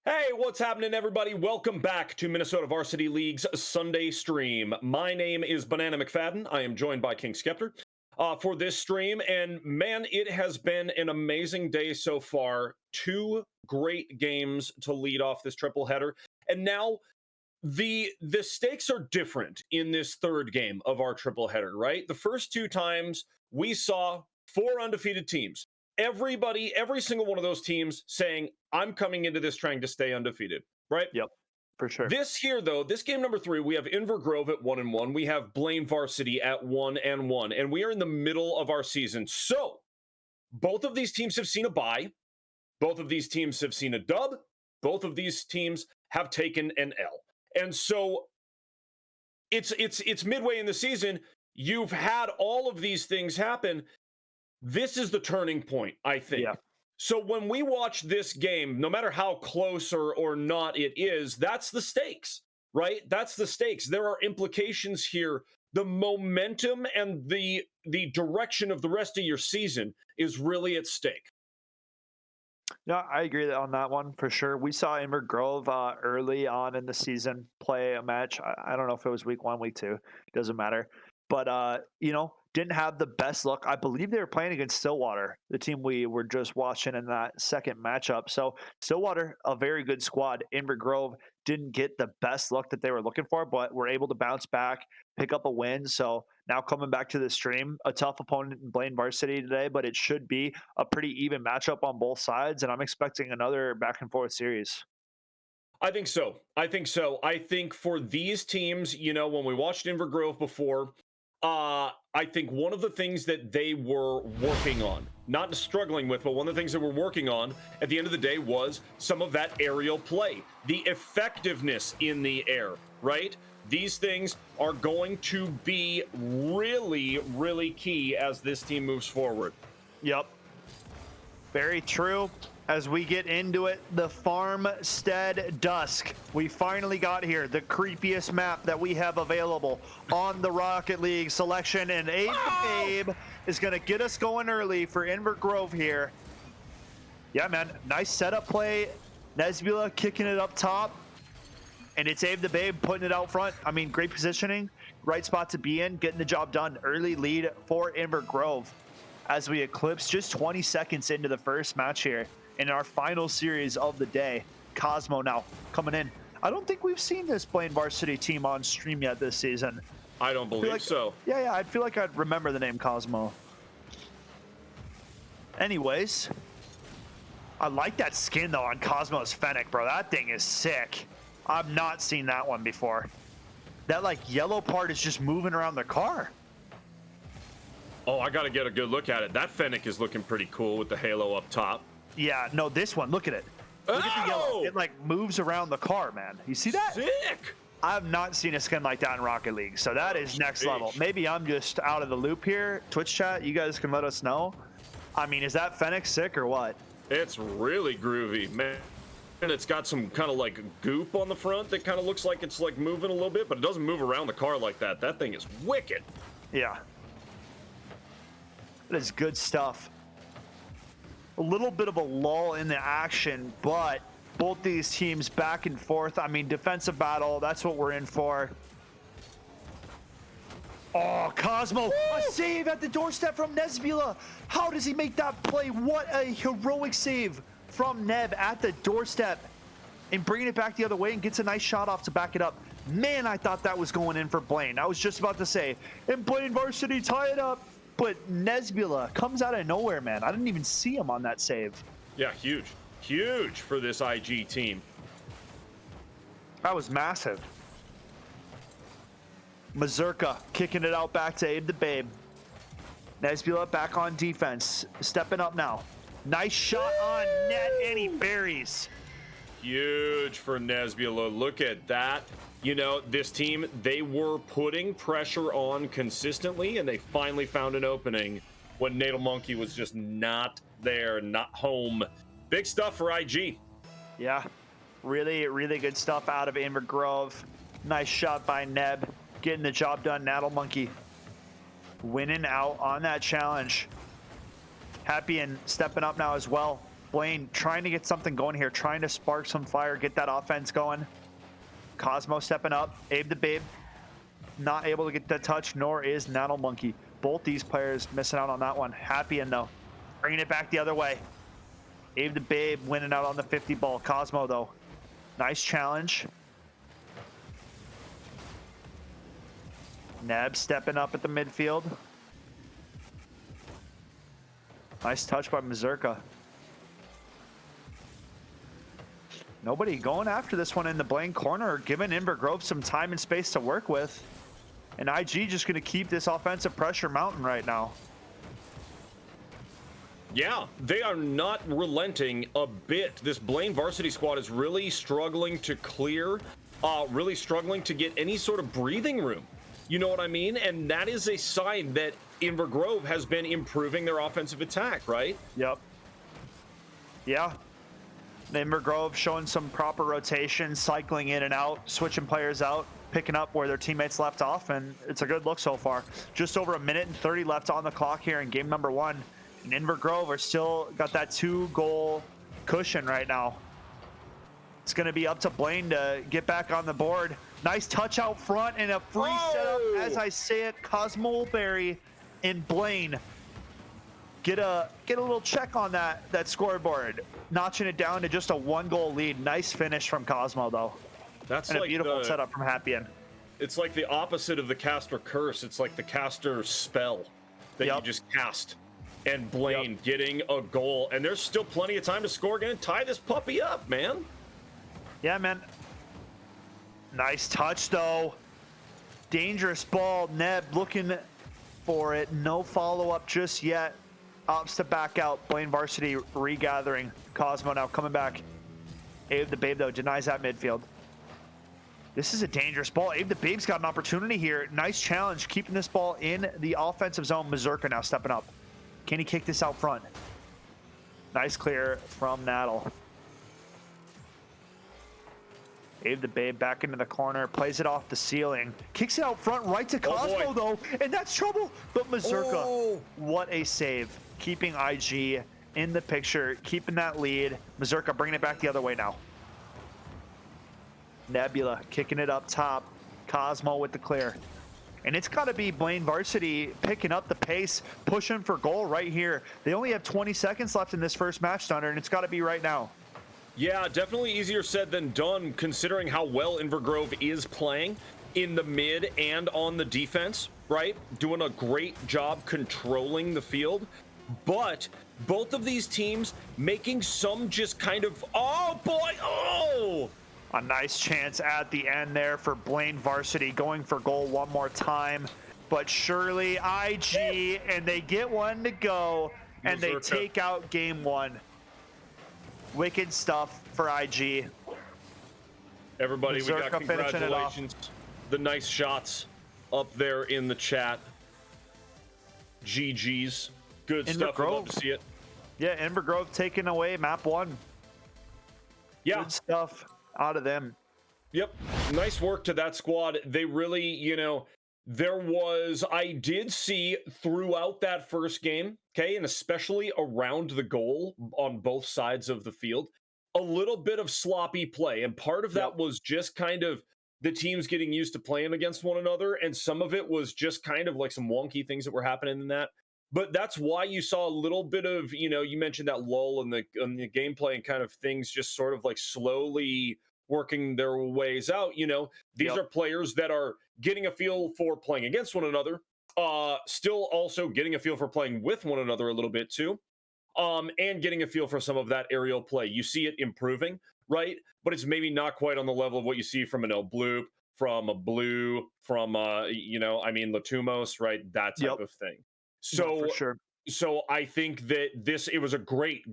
Hey, what's happening, everybody? Welcome back to Minnesota Varsity League's Sunday stream. My name is Banana McFadden. I am joined by King Skeptor for this stream. And man, it has been an amazing day so far. Two great games to lead off this triple header. And now the stakes are different in this third game of our triple header, right? The first two times we saw four undefeated teams. Every single one of those teams saying, I'm coming into this trying to stay undefeated, right? Yep, for sure. This here, though, this game number 3, we have Inver Grove at 1-1. We have Blaine Varsity at 1-1, and we are in the middle of our season. So both of these teams have seen a bye. Both of these teams have seen a dub. Both of these teams have taken an L. And so it's midway in the season. You've had all of these things happen. This is the turning point, I think. Yeah. So when we watch this game, no matter how close or not it is, that's the stakes, right? That's the stakes. There are implications here. The momentum and the direction of the rest of your season is really at stake. No, I agree on that one for sure. We saw Inver Grove early on in the season play a match. I don't know if it was week 1, week 2, doesn't matter. But didn't have the best luck. I believe they were playing against Stillwater, the team we were just watching in that second matchup. So Stillwater, a very good squad. Inver Grove didn't get the best luck that they were looking for, but were able to bounce back, pick up a win. So now coming back to the stream, a tough opponent in Blaine Varsity today, but it should be a pretty even matchup on both sides. And I'm expecting another back and forth series. I think so. I think for these teams, when we watched Inver Grove before, I think one of the things that they were working on, not struggling with, but one of the things that we're working on at the end of the day was some of that aerial play, the effectiveness in the air, right? These things are going to be really, really key as this team moves forward. Yep. Very true. As we get into it, the Farmstead Dusk. We finally got here, the creepiest map that we have available on the Rocket League selection, and Abe is going to get us going early for Inver Grove here. Yeah, man, nice setup play. Nesbula kicking it up top, and it's Abe the Babe putting it out front. I mean, great positioning, right spot to be in, getting the job done. Early lead for Inver Grove as we eclipse just 20 seconds into the first match here. In our final series of the day. Cosmo now coming in. I don't think we've seen this Blaine Varsity team on stream yet this season. I don't believe so. Yeah, I feel like I'd remember the name Cosmo. Anyways, I like that skin though on Cosmo's Fennec, bro. That thing is sick. I've not seen that one before. That like yellow part is just moving around the car. Oh, I gotta get a good look at it. That Fennec is looking pretty cool with the halo up top. Yeah, no, this one, look at it. Look at the yellow. It like moves around the car, man. You see that? Sick! I've not seen a skin like that in Rocket League, so that is next level. Maybe I'm just out of the loop here. Twitch chat, you guys can let us know. I mean, is that Fennec sick or what? It's really groovy, man. And it's got some kind of like goop on the front that kind of looks like it's like moving a little bit, but it doesn't move around the car like that. That thing is wicked. Yeah. That is good stuff. A little bit of a lull in the action, but both these teams back and forth. I mean, defensive battle, that's what we're in for. Oh, Cosmo, a save at the doorstep from Nesbula. How does he make that play? What a heroic save from Neb at the doorstep and bringing it back the other way and gets a nice shot off to back it up. Man, I thought that was going in for Blaine. I was just about to say, and Blaine Varsity tie it up. But Nesbula comes out of nowhere, man. I didn't even see him on that save. Yeah, huge. Huge for this IG team. That was massive. Mazurka kicking it out back to Abe the Babe. Nesbula back on defense. Stepping up now. Nice shot on net, and he buries. Huge for Nesbula. Look at that. This team, they were putting pressure on consistently, and they finally found an opening when Natal Monkey was just not there, not home. Big stuff for IG. Yeah, really, really good stuff out of Inver Grove. Nice shot by Neb, getting the job done. Natal Monkey winning out on that challenge. Happy and stepping up now as well. Blaine trying to get something going here, trying to spark some fire, get that offense going. Cosmo stepping up. Abe the Babe not able to get that touch, nor is Nattle Monkey. Both these players missing out on that one. Happy and though. Bringing it back the other way. Abe the Babe winning out on the 50 ball. Cosmo, though. Nice challenge. Neb stepping up at the midfield. Nice touch by Mazurka. Nobody going after this one in the Blaine corner, giving Inver Grove some time and space to work with. And IG just going to keep this offensive pressure mounting right now. Yeah, they are not relenting a bit. This Blaine varsity squad is really struggling to clear, really struggling to get any sort of breathing room. You know what I mean? And that is a sign that Inver Grove has been improving their offensive attack, right? Yep. Yeah. Inver Grove showing some proper rotation, cycling in and out, switching players out, picking up where their teammates left off, and it's a good look so far. Just over 1:30 left on the clock here in game number 1. And Inver Grove are still got that 2-goal cushion right now. It's going to be up to Blaine to get back on the board. Nice touch out front and a free setup. As I say it, Cosmo Berry and Blaine get a little check on that scoreboard, notching it down to just a 1-goal lead. Nice finish from Cosmo, though. That's and like a beautiful setup from Happien. It's like the opposite of the caster curse. It's like the caster spell that you just cast. And Blaine getting a goal. And there's still plenty of time to score again and tie this puppy up, man. Yeah, man. Nice touch, though. Dangerous ball. Neb looking for it. No follow-up just yet. Opts to back out. Blaine varsity regathering. Cosmo now coming back. Abe the Babe, though, denies that midfield. This is a dangerous ball. Abe the Babe's got an opportunity here. Nice challenge, keeping this ball in the offensive zone. Mazurka now stepping up. Can he kick this out front? Nice clear from Nattle. Abe the Babe back into the corner, plays it off the ceiling. Kicks it out front right to Cosmo, though, and that's trouble. But Mazurka, what a save. Keeping IG in the picture, keeping that lead. Mazurka bringing it back the other way now. Nebula kicking it up top. Cosmo with the clear. And it's got to be Blaine varsity picking up the pace, pushing for goal right here. They only have 20 seconds left in this first match, Thunder, and it's got to be right now. Yeah, definitely easier said than done, considering how well Inver Grove is playing in the mid and on the defense, right? Doing a great job controlling the field. But both of these teams making some just kind of, A nice chance at the end there for Blaine varsity, going for goal one more time. But surely IG, and they get one to go, and they take out game 1. Wicked stuff for IG. Everybody, we got congratulations. The nice shots up there in the chat. GG's. Good stuff. I'd love to see it. Yeah, Inver Grove taking away map 1. Yeah. Good stuff out of them. Yep. Nice work to that squad. They really, I did see throughout that first game, okay, and especially around the goal on both sides of the field, a little bit of sloppy play. And part of that was just kind of the teams getting used to playing against one another. And some of it was just kind of like some wonky things that were happening in that. But that's why you saw a little bit of, you mentioned that lull in the gameplay and kind of things just sort of like slowly working their ways out. These are players that are getting a feel for playing against one another, still also getting a feel for playing with one another a little bit too, and getting a feel for some of that aerial play. You see it improving, right? But it's maybe not quite on the level of what you see from an El Bloop, from a Blue, from, Latumos, right? That type of thing. So, for sure. So I think that it was a great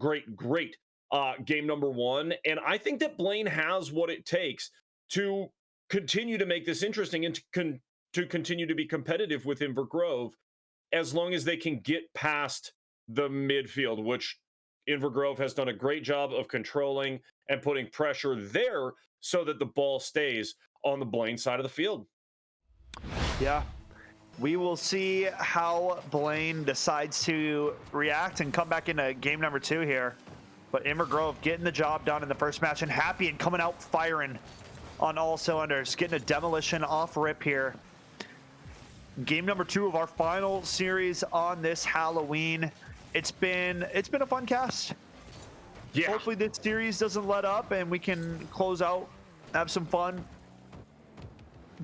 game number 1. And I think that Blaine has what it takes to continue to make this interesting and to continue to be competitive with Inver Grove, as long as they can get past the midfield, which Inver Grove has done a great job of controlling and putting pressure there so that the ball stays on the Blaine side of the field. Yeah. We will see how Blaine decides to react and come back into game number 2 here. But Inver Grove getting the job done in the first match, and Happy and coming out firing on all cylinders, getting a demolition off rip here. Game number 2 of our final series on this Halloween. It's been a fun cast. Yeah. Hopefully this series doesn't let up and we can close out, have some fun,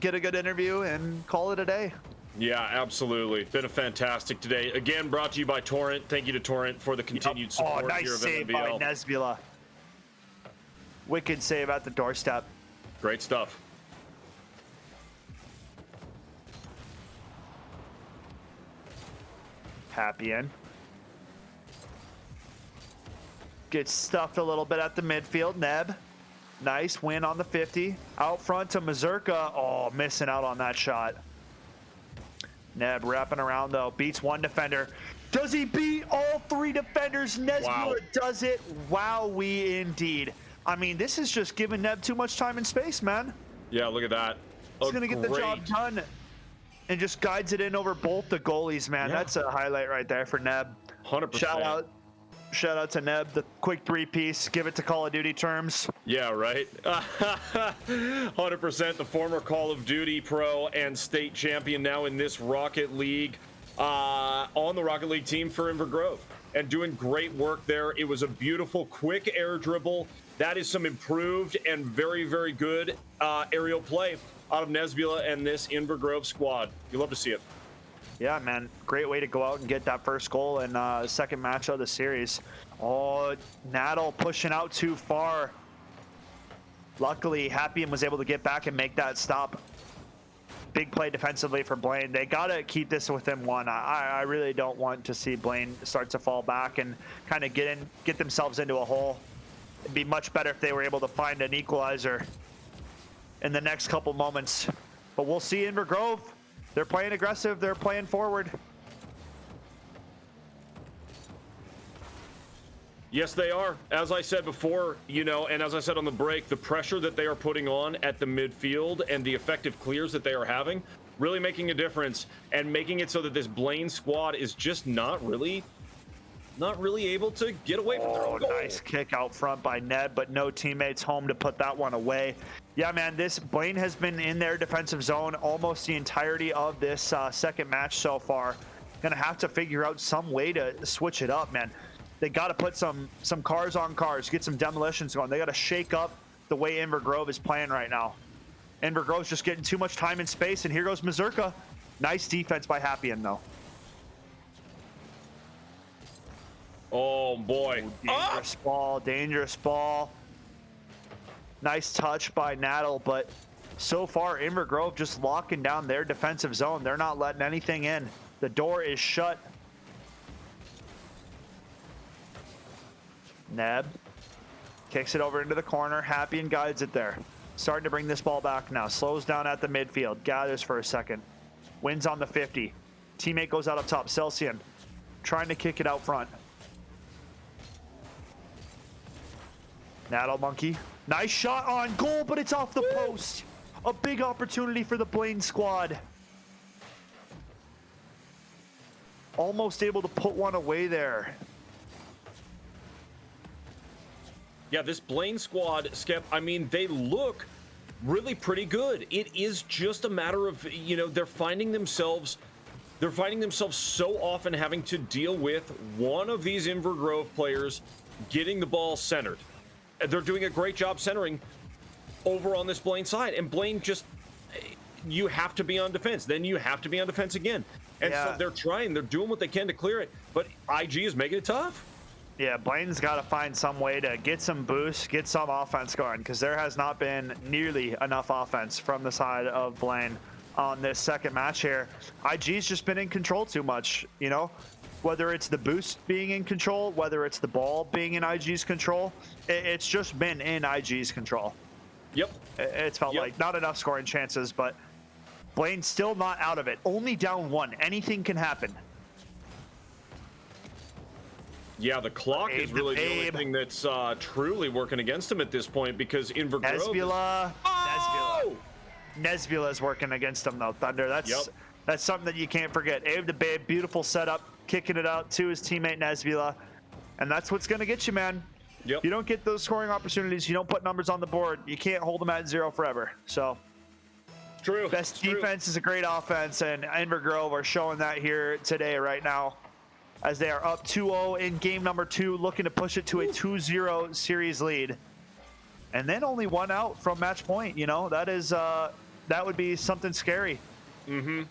get a good interview, and call it a day. Yeah, absolutely. Been a fantastic today. Again, brought to you by Torrent. Thank you to Torrent for the continued support nice here of save MNVL. by Nesbula. Wicked save at the doorstep. Great stuff. Happy in. Gets stuffed a little bit at the midfield. Neb. Nice win on the 50. Out front to Mazurka. Oh, missing out on that shot. Neb wrapping around though. Beats one defender. Does he beat all 3 defenders? Nesbula does it. Wowee indeed. I mean, this is just giving Neb too much time and space, man. Yeah, look at that. He's going to get the job done and just guides it in over both the goalies, man. Yeah. That's a highlight right there for Neb. 100%. Shout out to Neb, the quick 3-piece. Give it to Call of Duty terms. Yeah, right. 100%. The former Call of Duty pro and state champion, now in this Rocket League, on the Rocket League team for Inver Grove, and doing great work there. It was a beautiful, quick air dribble. That is some improved and very, very good aerial play out of Nesbula and this Inver Grove squad. You love to see it. Yeah, man. Great way to go out and get that first goal in second match of the series. Oh, Nadal pushing out too far. Luckily, Happy was able to get back and make that stop. Big play defensively for Blaine. They got to keep this within 1. I really don't want to see Blaine start to fall back and kind of get themselves into a hole. It'd be much better if they were able to find an equalizer in the next couple moments. But we'll see Inver Grove. They're playing aggressive. They're playing forward. Yes, they are. As I said before, and as I said on the break, the pressure that they are putting on at the midfield and the effective clears that they are having, really making a difference and making it so that this Blaine squad is just not really able to get away from their own goal. Nice kick out front by Ned, but no teammates home to put that one away. Yeah, man, this Blaine has been in their defensive zone almost the entirety of this second match so far. Gonna have to figure out some way to switch it up, man. They got to put some cars on cars, get some demolitions going. They got to shake up the way Inver Grove is playing right now. Inver Grove's just getting too much time and space, and here goes Mazurka. Nice defense by Happien, though. Oh, boy. Dangerous ball. Nice touch by Nadal, but so far, Inver Grove just locking down their defensive zone. They're not letting anything in. The door is shut. Neb kicks it over into the corner. Happy and guides it there. Starting to bring this ball back now. Slows down at the midfield. Gathers for a second. Wins on the 50. Teammate goes out up top. Celsian trying to kick it out front. Nadal Monkey. Nice shot on goal, but it's off the post. A big opportunity for the Blaine squad. Almost able to put one away there. Yeah, this Blaine squad, Skep, I mean, they look really pretty good. It is just a matter of, they're finding themselves so often having to deal with one of these Inver Grove players getting the ball centered. They're doing a great job centering over on this Blaine side. And Blaine just, you have to be on defense. Then you have to be on defense again. And so they're doing what they can to clear it. But IG is making it tough. Yeah, Blaine's got to find some way to get some boost, get some offense going, because there has not been nearly enough offense from the side of Blaine on this second match here. IG's just been in control too much, whether it's the boost being in control, whether it's the ball being in IG's control, it's just been in IG's control. Yep. It's felt like not enough scoring chances, but Blaine's still not out of it. Only down 1. Anything can happen. Yeah, the clock is really the only thing that's truly working against him at this point, because Inver Grove Nesbula is working against him, though, Thunder. That's something that you can't forget. Abe the Babe, beautiful setup, kicking it out to his teammate Nesbula. And that's what's going to get you, man. Yep. You don't get those scoring opportunities. You don't put numbers on the board. You can't hold them at 0 forever. So True. best defense is a great offense, and Inver Grove are showing that here today right now as they are up 2-0 in game number 2, looking to push it to a 2-0 series lead. And then only 1 out from match point. You know, that is that would be something scary. Mm-hmm.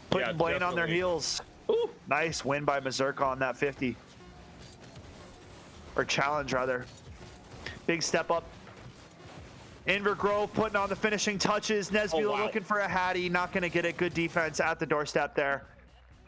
Putting Blaine on their heels. Ooh. Nice win by Mazurka on that 50. Or challenge, rather. Big step up. Inver Grove putting on the finishing touches. Nesbula looking for a Hattie. Not going to get it. Good defense at the doorstep there.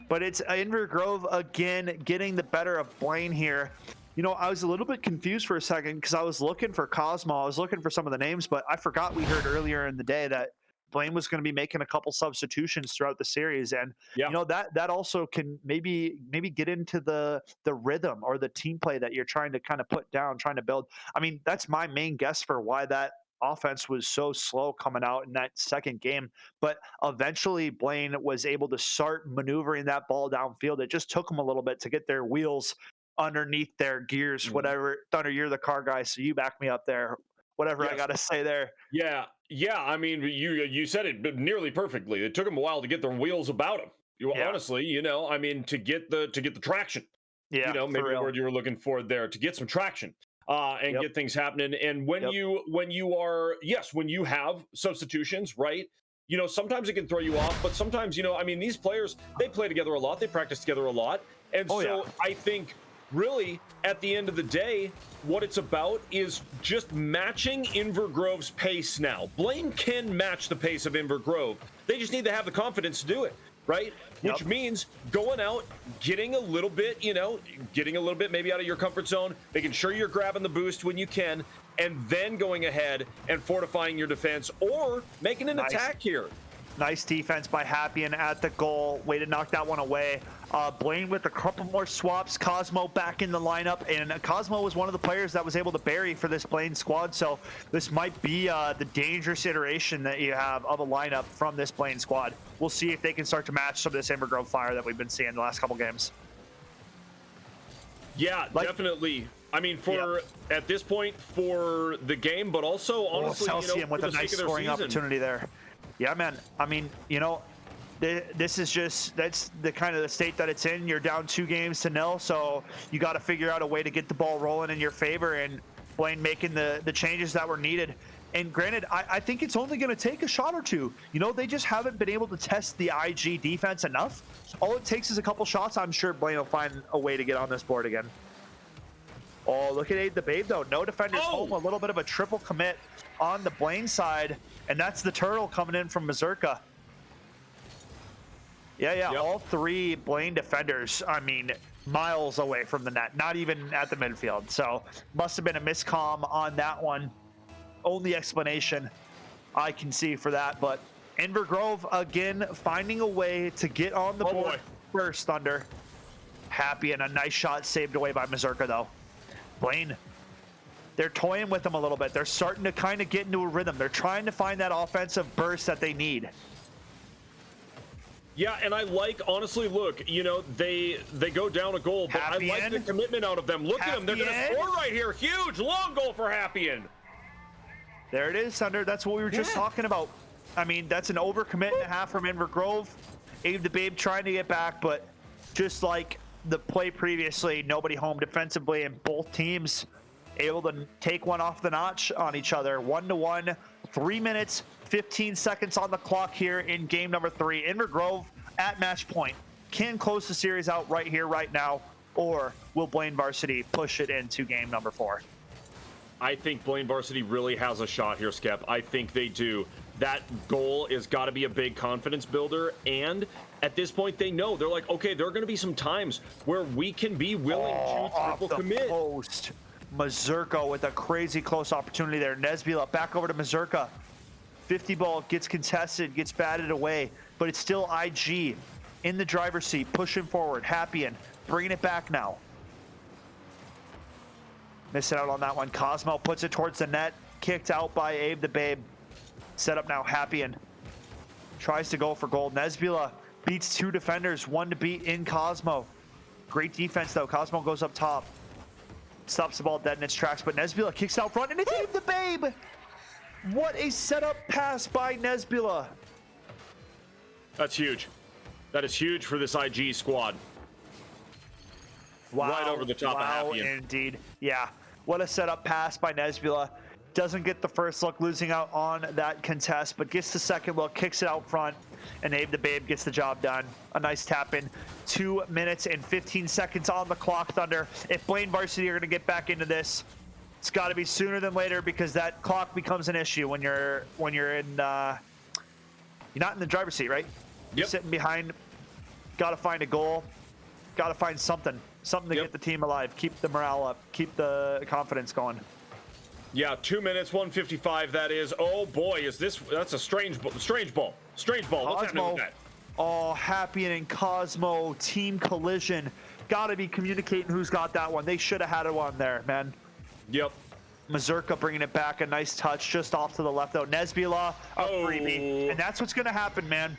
But it's Inver Grove again getting the better of Blaine here. You know, I was a little bit confused for a second because I was looking for Cosmo. I was looking for some of the names, but I forgot we heard earlier in the day that Blaine was going to be making a couple substitutions throughout the series, and you know that also can maybe get into the rhythm or the team play that you're trying to kind of put down, trying to build. I mean, that's my main guess for why that offense was so slow coming out in that second game. But eventually, Blaine was able to start maneuvering that ball downfield. It just took them a little bit to get their wheels underneath their gears. Whatever, Thunder, you're the car guy, so you back me up there. Whatever I gotta say there. Yeah. I mean, you said it nearly perfectly. It took them a while to get their wheels about them. Honestly, you know, I mean, to get the traction. Yeah, you know, maybe the word you were looking for there, to get some traction and get things happening. And when when you have substitutions, right? You know, sometimes it can throw you off, but sometimes, you know, I mean, these players, they play together a lot, they practice together a lot, and I think, really, at the end of the day, what it's about is just matching Inver Grove's pace now. Blaine can match the pace of Inver Grove. They just need to have the confidence to do it, right? Which means going out, getting a little bit maybe out of your comfort zone, making sure you're grabbing the boost when you can, and then going ahead and fortifying your defense or making an attack here. Nice defense by Happien at the goal. Way to knock that one away. Blaine with a couple more swaps. Cosmo back in the lineup. And Cosmo was one of the players that was able to bury for this Blaine squad. So this might be the dangerous iteration that you have of a lineup from this Blaine squad. We'll see if they can start to match some of this Inver Grove fire that we've been seeing the last couple games. Yeah, definitely. I mean, at this point for the game, but also honestly, Celsium with a nice scoring opportunity there. Yeah, man. I mean, you know, this is that's the kind of the state that it's in. You're down 2-0, so you got to figure out a way to get the ball rolling in your favor, and Blaine making the changes that were needed. And granted, I think it's only going to take a shot or two. You know, they just haven't been able to test the IG defense enough. All it takes is a couple shots. I'm sure Blaine will find a way to get on this board again. Oh, look at Aid the Babe, though. No defenders home. A little bit of a triple commit on the Blaine side. And that's the turtle coming in from Mazurka. Yeah. All 3 Blaine defenders, I mean, miles away from the net. Not even at the midfield. So must have been a miscomm on that one. Only explanation I can see for that. But Inver Grove, again, finding a way to get on the board first, Thunder. Happy, and a nice shot saved away by Mazurka, though. Blaine, they're toying with them a little bit. They're starting to kind of get into a rhythm. They're trying to find that offensive burst that they need. Yeah, and I like, honestly, look, you know, they go down a goal, but I like the commitment out of them. Look at them. They're going to score right here. Huge, long goal for Happien. There it is, Thunder. That's what we were just talking about. I mean, that's an overcommit and a half from Inver Grove. Abe the Babe trying to get back, but just like the play previously, nobody home defensively, and both teams able to take one off the notch on each other. 1-1, 3 minutes, 15 seconds on the clock here in game number 3. Inver Grove at match point can close the series out right here, right now, or will Blaine Varsity push it into game number 4? I think Blaine Varsity really has a shot here, Skep. I think they do. That goal has got to be a big confidence builder, and at this point they know, they're like, okay, there are going to be some times where we can be willing to triple commit. Post. Mazurka with a crazy close opportunity there. Nesbula back over to Mazurka. 50 ball gets contested, gets batted away, but it's still IG in the driver's seat, pushing forward. Happien bringing it back now. Missing out on that one. Cosmo puts it towards the net, kicked out by Abe the Babe. Set up now. Happien tries to go for goal. Nesbula beats 2 defenders, 1 to beat in Cosmo. Great defense though. Cosmo goes up top. stops the ball dead in its tracks, but Nesbula kicks out front, and it's Abe the Babe! What a setup pass by Nesbula. That's huge. That is huge for this IG squad. Wow, right over the top of Happy. Indeed. Yeah, what a setup pass by Nesbula. Doesn't get the first look, losing out on that contest, but gets the second look, kicks it out front, and Abe the Babe gets the job done. A nice tap in. 2 minutes and 15 seconds on the clock, Thunder. If Blaine Varsity are going to get back into this, it's got to be sooner than later, because that clock becomes an issue when you're in you're not in the driver's seat, right? You're sitting behind. Got to find a goal. Got to find something to get the team alive, keep the morale up, keep the confidence going. Yeah, 2 minutes, 155. That is. Oh boy, that's a strange ball. Strange ball. What's happening with that? Oh, Happy and Cosmo team collision. Got to be communicating who's got that one. They should have had it on there, man. Yep. Mazurka bringing it back. A nice touch just off to the left, though. Nesbula, a freebie. And that's what's going to happen, man.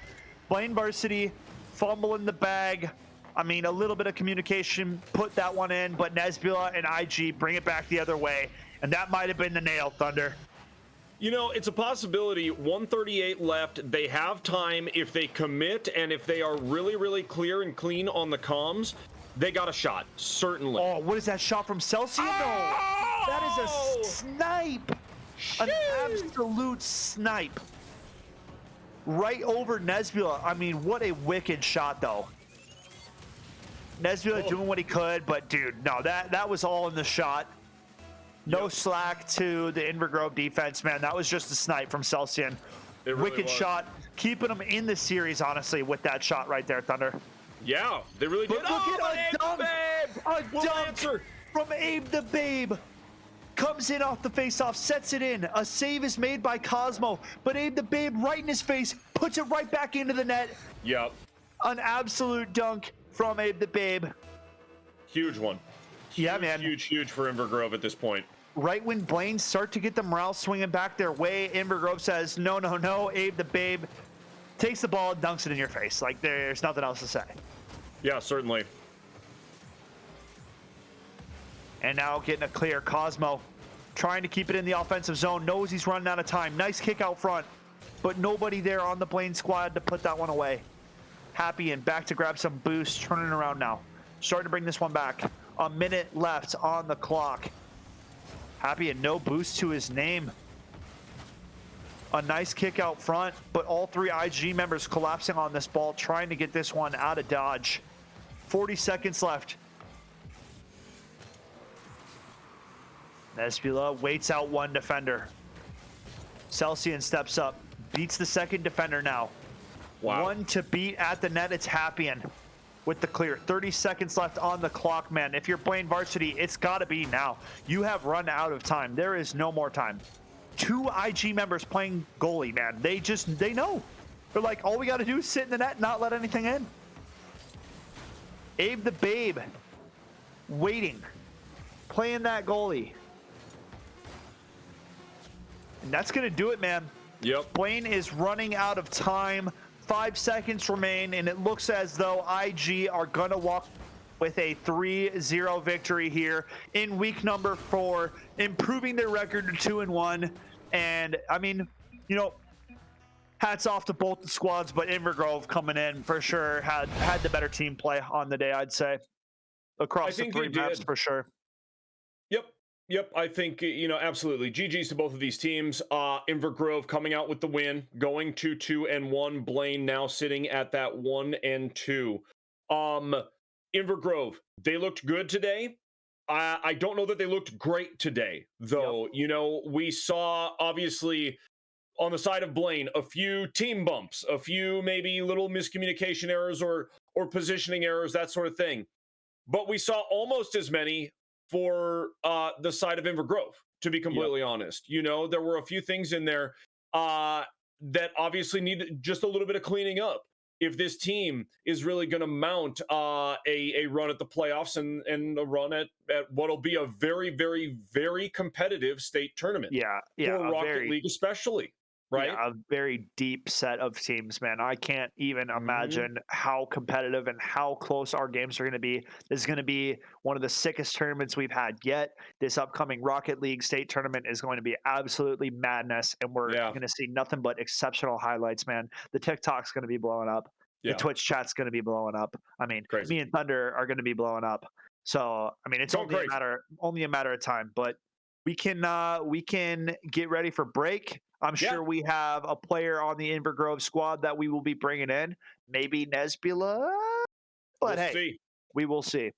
Blaine Varsity fumbling the bag. I mean, a little bit of communication, put that one in, but Nesbula and IG bring it back the other way. And that might have been the nail, Thunder. You know, it's a possibility. 138 left. They have time. If they commit and if they are really, really clear and clean on the comms, they got a shot. Certainly. Oh, what is that shot from Celsius? Oh! That is a snipe. An absolute snipe. Right over Nesbula. I mean, what a wicked shot, though. Nesbula doing what he could, but dude, no, that was all in the shot. No slack to the Inver defense, man. That was just a snipe from Celsius. Really wicked shot, keeping them in the series, honestly, with that shot right there, Thunder. Yeah, they really did. Look at a dunk, from Abe the Babe. Comes in off the faceoff, sets it in. A save is made by Cosmo, but Abe the Babe right in his face, puts it right back into the net. Yep. An absolute dunk from Abe the Babe. Huge one. Yeah, man. Huge for Inver at this point. Right when Blaine start to get the morale swinging back their way, Inver says, no, Abe the Babe takes the ball, dunks it in your face. Like, there's nothing else to say. Yeah, certainly. And now getting a clear. Cosmo trying to keep it in the offensive zone. Knows he's running out of time. Nice kick out front. But nobody there on the Blaine squad to put that one away. Happy and back to grab some boost. Turning around now. Starting to bring this one back. A minute left on the clock. Happy and no boost to his name. A nice kick out front. But all three IG members collapsing on this ball. Trying to get this one out of dodge. 40 seconds left. Nesbula waits out one defender. Celsius steps up, beats the second defender now. Wow. One to beat at the net. It's Happien with the clear. 30 seconds left on the clock, man. If you're playing Varsity, it's got to be now. You have run out of time. There is no more time. Two IG members playing goalie, man. They know. They're like, all we got to do is sit in the net, not let anything in. Abe the Babe waiting, playing that goalie. And that's going to do it, man. Yep. Blaine is running out of time. 5 seconds remain, and it looks as though IG are going to walk with a 3-0 victory here in week number 4, improving their record to 2-1. And, I mean, you know, hats off to both the squads, but Inver coming in for sure had the better team play on the day, I'd say, across the 3 maps for sure. Yep, I think, you know, absolutely. GG's to both of these teams. Inver coming out with the win, going to 2-1. Blaine now sitting at that 1-2. Inver they looked good today. I don't know that they looked great today, though. Yep. You know, we saw, obviously, on the side of Blaine, a few team bumps, a few maybe little miscommunication errors or positioning errors, that sort of thing. But we saw almost as many for the side of Inver to be completely honest. You know, there were a few things in there that obviously needed just a little bit of cleaning up if this team is really going to mount a run at the playoffs and a run at what'll be a very, very, very competitive state tournament. Yeah, for Rocket League especially. right? Yeah, a very deep set of teams, man. I can't even imagine how competitive and how close our games are going to be. This is going to be one of the sickest tournaments we've had yet. This upcoming Rocket League state tournament is going to be absolutely madness, and we're Yeah. going to see nothing but exceptional highlights, man. The TikTok's going to be blowing up. The Yeah. Twitch chat's going to be blowing up. I mean, Crazy. me and Thunder are going to be blowing up. So, I mean, it's Going only crazy. a matter of time, but we can get ready for break. I'm Yeah. sure we have a player on the Inver Grove squad that we will be bringing in, maybe Nesbula, but We'll hey, see. we will see.